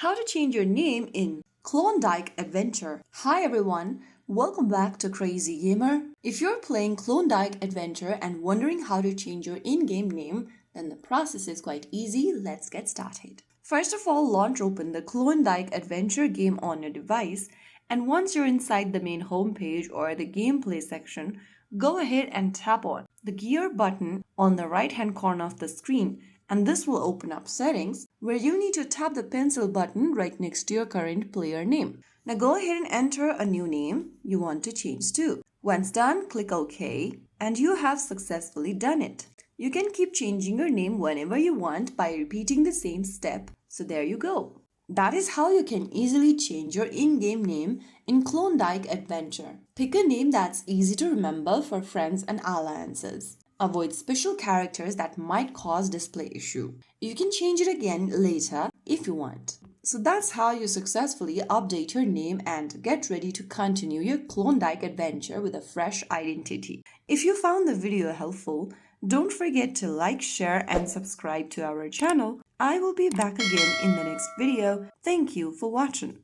How to change your name in Klondike Adventure. Hi everyone, welcome back to Crazy Gamer. If you're playing Klondike Adventure and wondering how to change your in-game name, then the process is quite easy. Let's get started. First of all, launch open the Klondike Adventure game on your device, and once you're inside the main homepage or the gameplay section, go ahead and tap on the gear button on the right hand corner of the screen, and this will open up settings where you need to tap the pencil button right next to your current player name. Now go ahead and enter a new name you want to change to. Once done, click OK and you have successfully done it. You can keep changing your name whenever you want by repeating the same step. So there you go. That is how you can easily change your in-game name in Klondike Adventure. Pick a name that's easy to remember for friends and alliances. Avoid special characters that might cause display issue. You can change it again later if you want. So that's how you successfully update your name and get ready to continue your Klondike adventure with a fresh identity. If you found the video helpful, don't forget to like, share and subscribe to our channel. I will be back again in the next video. Thank you for watching.